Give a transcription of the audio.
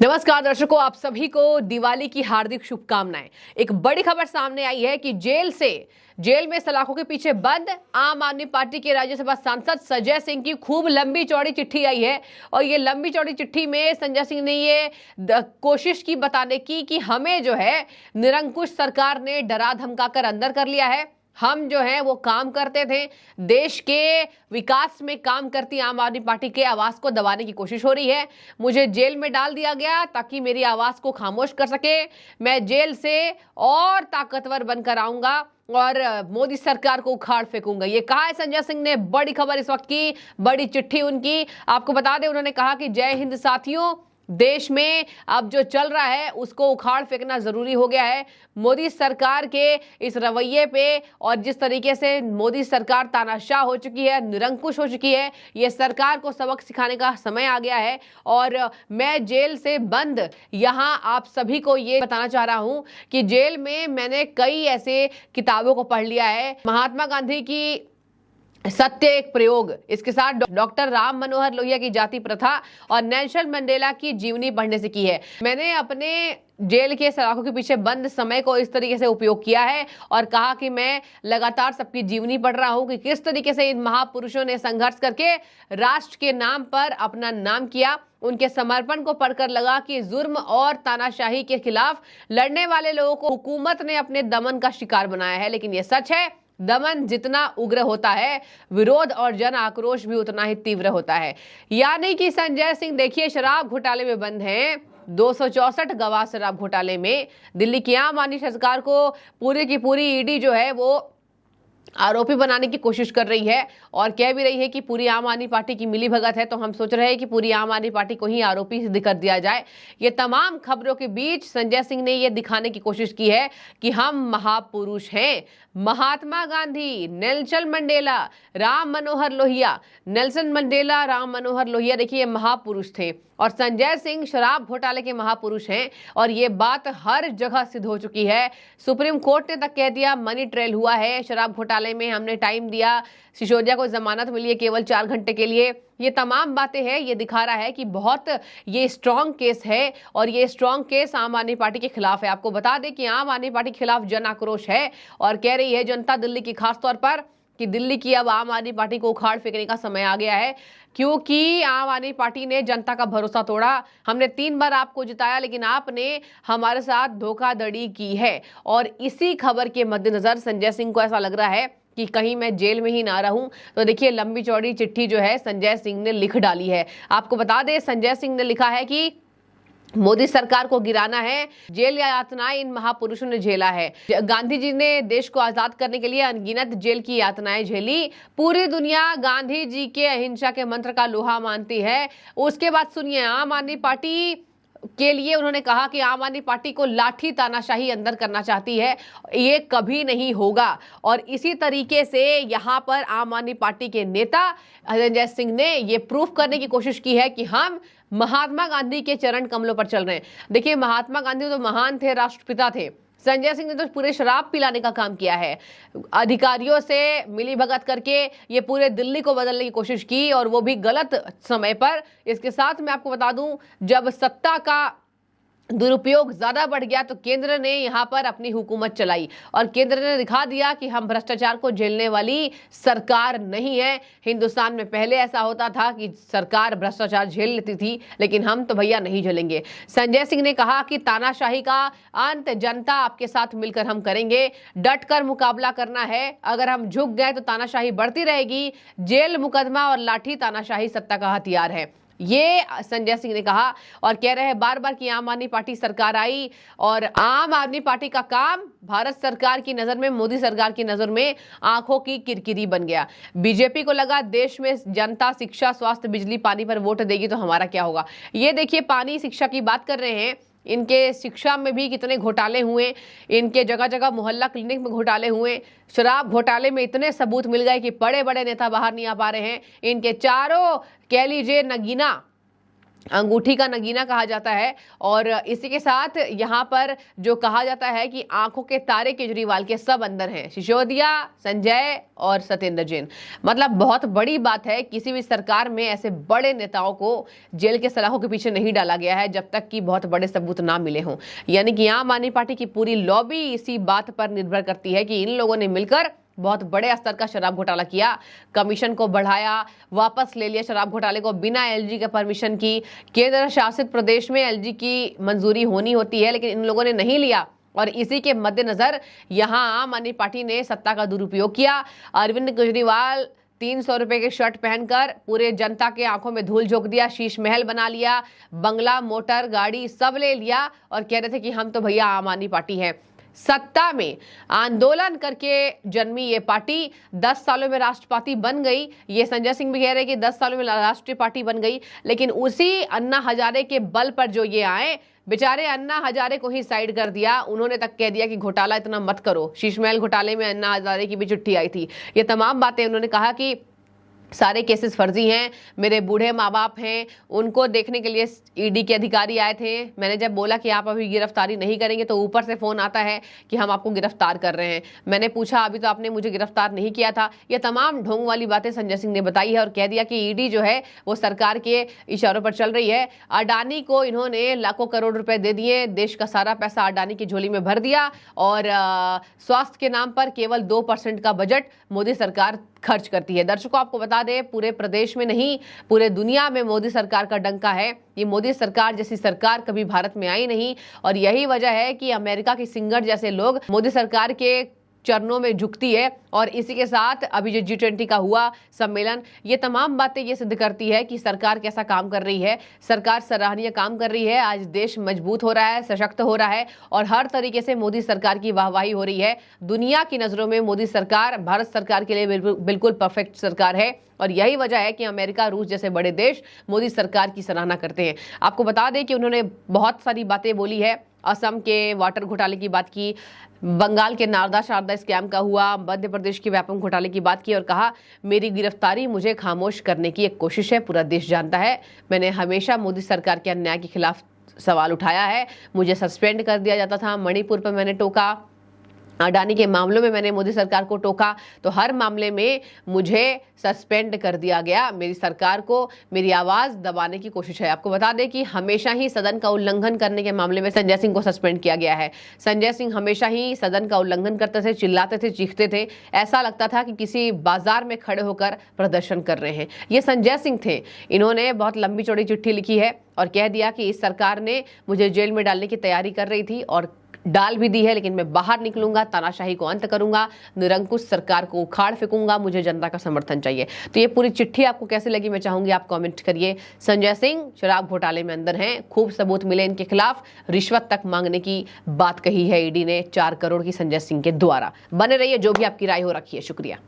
नमस्कार दर्शकों, आप सभी को दिवाली की हार्दिक शुभकामनाएं। एक बड़ी खबर सामने आई है कि जेल में सलाखों के पीछे बंद आम आदमी पार्टी के राज्यसभा सांसद संजय सिंह की खूब लंबी चौड़ी चिट्ठी आई है। और ये लंबी चौड़ी चिट्ठी में संजय सिंह ने ये कोशिश की बताने की कि हमें जो है निरंकुश सरकार ने डरा धमका कर अंदर कर लिया है। हम जो है वो काम करते थे, देश के विकास में काम करती आम आदमी पार्टी के आवाज को दबाने की कोशिश हो रही है। मुझे जेल में डाल दिया गया ताकि मेरी आवाज को खामोश कर सके। मैं जेल से और ताकतवर बनकर आऊंगा और मोदी सरकार को उखाड़ फेंकूंगा, ये कहा है संजय सिंह ने। बड़ी खबर इस वक्त की, बड़ी चिट्ठी उनकी। आपको बता दें, उन्होंने कहा कि जय हिंद साथियों, देश में अब जो चल रहा है उसको उखाड़ फेंकना जरूरी हो गया है। मोदी सरकार के इस रवैये पे और जिस तरीके से मोदी सरकार तानाशाह हो चुकी है, निरंकुश हो चुकी है, ये सरकार को सबक सिखाने का समय आ गया है। और मैं जेल से बंद यहां आप सभी को ये बताना चाह रहा हूं कि जेल में मैंने कई ऐसे किताबों को पढ़ लिया है। महात्मा गांधी की सत्य एक प्रयोग, इसके साथ डॉक्टर राम मनोहर लोहिया की जाति प्रथा और नेल्सन मंडेला की जीवनी पढ़ने से की है। मैंने अपने जेल के सलाखों के पीछे बंद समय को इस तरीके से उपयोग किया है और कहा कि मैं लगातार सबकी जीवनी पढ़ रहा हूं कि किस तरीके से इन महापुरुषों ने संघर्ष करके राष्ट्र के नाम पर अपना नाम किया। उनके समर्पण को पढ़कर लगा कि जुर्म और तानाशाही के खिलाफ लड़ने वाले लोगों को हुकूमत ने अपने दमन का शिकार बनाया है। लेकिन यह सच है, दमन जितना उग्र होता है, विरोध और जन आक्रोश भी उतना ही तीव्र होता है। यानी कि संजय सिंह देखिए शराब घोटाले में बंद हैं, 264 गवाह शराब घोटाले में। दिल्ली की आम आदमी सरकार को पूरी की पूरी ईडी जो है वो आरोपी बनाने की कोशिश कर रही है और कह भी रही है कि पूरी आम आदमी पार्टी की मिली भगत है। तो हम सोच रहे हैं कि पूरी आम आदमी पार्टी को ही आरोपी सिद्ध कर दिया जाए। ये तमाम खबरों के बीच संजय सिंह ने यह दिखाने की कोशिश की है कि हम महापुरुष हैं। Mahatma Gandhi, Nelson Mandela, Ram Manohar Lohia, Nelson Mandela, Ram Manohar Lohia, देखिए ये महापुरुष थे और संजय सिंह शराब घोटाले के महापुरुष हैं। और ये बात हर जगह सिद्ध हो चुकी है। सुप्रीम कोर्ट ने तक कह दिया मनी ट्रेल हुआ है शराब घोटाले में, हमने टाइम दिया, सिसोदिया को जमानत मिली है केवल 4 घंटे के लिए। ये तमाम बातें हैं, ये दिखा रहा है कि बहुत ये स्ट्रॉन्ग केस है और ये स्ट्रॉन्ग केस आम आदमी पार्टी के खिलाफ है। आपको बता दें कि आम आदमी पार्टी के खिलाफ जन आक्रोश है और कह रही है जनता दिल्ली की, खासतौर पर कि दिल्ली की अब आम आदमी पार्टी को उखाड़ फेंकने का समय आ गया है, क्योंकि आम आदमी पार्टी ने जनता का भरोसा तोड़ा। हमने 3 बार आपको जिताया लेकिन आपने हमारे साथ धोखाधड़ी की है। और इसी खबर के मद्देनजर संजय सिंह को ऐसा लग रहा है कि कहीं मैं जेल में ही ना रहूं। तो देखिए लंबी चौड़ी चिट्ठी जो है संजय सिंह ने लिख डाली है। आपको बता दें, संजय सिंह ने लिखा है कि मोदी सरकार को गिराना है। जेल यातनाएं इन महापुरुषों ने झेला है। गांधी जी ने देश को आजाद करने के लिए अनगिनत जेल की यातनाएं झेली। पूरी दुनिया गांधी जी के अहिंसा के मंत्र का लोहा मानती है। उसके बाद सुनिए, आम आदमी पार्टी के लिए उन्होंने कहा कि आम आदमी पार्टी को लाठी तानाशाही अंदर करना चाहती है, ये कभी नहीं होगा। और इसी तरीके से यहां पर आम आदमी पार्टी के नेता संजय सिंह ने ये प्रूफ करने की कोशिश की है कि हम महात्मा गांधी के चरण कमलों पर चल रहे हैं। देखिए महात्मा गांधी तो महान थे, राष्ट्रपिता थे। संजय सिंह ने तो पूरे शराब पिलाने का काम किया है, अधिकारियों से मिली भगत करके ये पूरे दिल्ली को बदलने की कोशिश की और वो भी गलत समय पर। इसके साथ मैं आपको बता दूं, जब सत्ता का दुरुपयोग ज्यादा बढ़ गया तो केंद्र ने यहां पर अपनी हुकूमत चलाई और केंद्र ने दिखा दिया कि हम भ्रष्टाचार को झेलने वाली सरकार नहीं है। हिंदुस्तान में पहले ऐसा होता था कि सरकार भ्रष्टाचार झेल लेती थी, लेकिन हम तो भैया नहीं झेलेंगे। संजय सिंह ने कहा कि तानाशाही का अंत जनता आपके साथ मिलकर हम करेंगे, डट कर मुकाबला करना है। अगर हम झुक गए तो तानाशाही बढ़ती रहेगी। जेल, मुकदमा और लाठी तानाशाही सत्ता का हथियार है, ये संजय सिंह ने कहा। और कह रहे हैं बार बार कि आम आदमी पार्टी सरकार आई और आम आदमी पार्टी का काम भारत सरकार की नजर में, मोदी सरकार की नजर में आंखों की किरकिरी बन गया। बीजेपी को लगा देश में जनता शिक्षा, स्वास्थ्य, बिजली, पानी पर वोट देगी तो हमारा क्या होगा। ये देखिए पानी, शिक्षा की बात कर रहे हैं, इनके शिक्षा में भी कितने घोटाले हुए, इनके जगह जगह मोहल्ला क्लिनिक में घोटाले हुए, शराब घोटाले में इतने सबूत मिल गए कि बड़े बड़े नेता बाहर नहीं आ पा रहे हैं। इनके चारों कह लीजिए नगीना अंगूठी का नगीना कहा जाता है। और इसी के साथ यहाँ पर जो कहा जाता है कि आंखों के तारे केजरीवाल के सब अंदर हैं, सिसोदिया, संजय और सत्येंद्र जैन। मतलब बहुत बड़ी बात है, किसी भी सरकार में ऐसे बड़े नेताओं को जेल के सलाखों के पीछे नहीं डाला गया है जब तक कि बहुत बड़े सबूत ना मिले हों। यानी कि आम आदमी पार्टी की पूरी लॉबी इसी बात पर निर्भर करती है कि इन लोगों ने मिलकर बहुत बड़े स्तर का शराब घोटाला किया, कमीशन को बढ़ाया, वापस ले लिया शराब घोटाले को बिना एलजी के परमिशन की। केंद्र शासित प्रदेश में एलजी की मंजूरी होनी होती है, लेकिन इन लोगों ने नहीं लिया। और इसी के मद्देनजर यहां आम आदमी पार्टी ने सत्ता का दुरुपयोग किया। अरविंद केजरीवाल 300 रुपए के शर्ट पहनकर पूरे जनता के आंखों में धूल झोंक दिया, शीश महल बना लिया, बंगला, मोटर, गाड़ी सब ले लिया और कह रहे थे कि हम तो भैया आम आदमी पार्टी हैं। सत्ता में आंदोलन करके जन्मी ये पार्टी 10 सालों में राष्ट्रपाति बन गई। ये संजय सिंह भी कह रहे हैं कि 10 सालों में राष्ट्रीय पार्टी बन गई, लेकिन उसी अन्ना हजारे के बल पर जो ये आए, बेचारे अन्ना हजारे को ही साइड कर दिया। उन्होंने तक कह दिया कि घोटाला इतना मत करो। शीशमहल घोटाले में अन्ना हजारे की भी चिट्ठी आई थी। ये तमाम बातें उन्होंने कहा कि सारे केसेस फर्जी हैं, मेरे बूढ़े माँ बाप हैं, उनको देखने के लिए ईडी के अधिकारी आए थे। मैंने जब बोला कि आप अभी गिरफ्तारी नहीं करेंगे तो ऊपर से फोन आता है कि हम आपको गिरफ्तार कर रहे हैं। मैंने पूछा अभी तो आपने मुझे गिरफ्तार नहीं किया था। ये तमाम ढोंग वाली बातें संजय सिंह ने बताई है और कह दिया कि ईडी जो है वो सरकार के इशारों पर चल रही है। अडानी को इन्होंने लाखों करोड़ रुपए दे दिए, देश का सारा पैसा अडानी की झोली में भर दिया और स्वास्थ्य के नाम पर केवल 2% का बजट मोदी सरकार खर्च करती है। दर्शकों, आपको बता दें, पूरे प्रदेश में नहीं पूरे दुनिया में मोदी सरकार का डंका है। ये मोदी सरकार जैसी सरकार कभी भारत में आई नहीं और यही वजह है कि अमेरिका के सिंगर जैसे लोग मोदी सरकार के चरणों में झुकती है। और इसी के साथ अभी जो G20 का हुआ सम्मेलन, ये तमाम बातें ये सिद्ध करती है कि सरकार कैसा काम कर रही है। सरकार सराहनीय काम कर रही है। आज देश मजबूत हो रहा है, सशक्त हो रहा है और हर तरीके से मोदी सरकार की वाहवाही हो रही है। दुनिया की नजरों में मोदी सरकार भारत सरकार के लिए बिल्कुल परफेक्ट सरकार है और यही वजह है कि अमेरिका, रूस जैसे बड़े देश मोदी सरकार की सराहना करते हैं। आपको बता दें कि उन्होंने बहुत सारी बातें बोली है। असम के वाटर घोटाले की बात की, बंगाल के नारदा शारदा स्कैम का हुआ, मध्य प्रदेश के व्यापम घोटाले की बात की और कहा मेरी गिरफ्तारी मुझे खामोश करने की एक कोशिश है, पूरा देश जानता है। मैंने हमेशा मोदी सरकार के अन्याय के खिलाफ सवाल उठाया है। मुझे सस्पेंड कर दिया जाता था, मणिपुर पर मैंने टोका, अडानी के मामलों में मैंने मोदी सरकार को टोका, तो हर मामले में मुझे सस्पेंड कर दिया गया। मेरी सरकार को मेरी आवाज दबाने की कोशिश है। आपको बता दें कि हमेशा ही सदन का उल्लंघन करने के मामले में संजय सिंह को सस्पेंड किया गया है। संजय सिंह हमेशा ही सदन का उल्लंघन करते थे, चिल्लाते थे, चीखते थे, ऐसा लगता था कि किसी बाजार में खड़े होकर प्रदर्शन कर रहे हैं। ये संजय सिंह थे। इन्होंने बहुत लंबी चौड़ी चिट्ठी लिखी है और कह दिया कि इस सरकार ने मुझे जेल में डालने की तैयारी कर रही थी और डाल भी दी है, लेकिन मैं बाहर निकलूंगा, तानाशाही को अंत करूंगा, निरंकुश सरकार को उखाड़ फेंकूंगा, मुझे जनता का समर्थन चाहिए। तो ये पूरी चिट्ठी आपको कैसे लगी, मैं चाहूंगी आप कमेंट करिए। संजय सिंह शराब घोटाले में अंदर हैं, खूब सबूत मिले इनके खिलाफ, रिश्वत तक मांगने की बात कही है ईडी ने 4 करोड़ की संजय सिंह के द्वारा। बने रहिए, जो भी आपकी राय हो रखी है। शुक्रिया।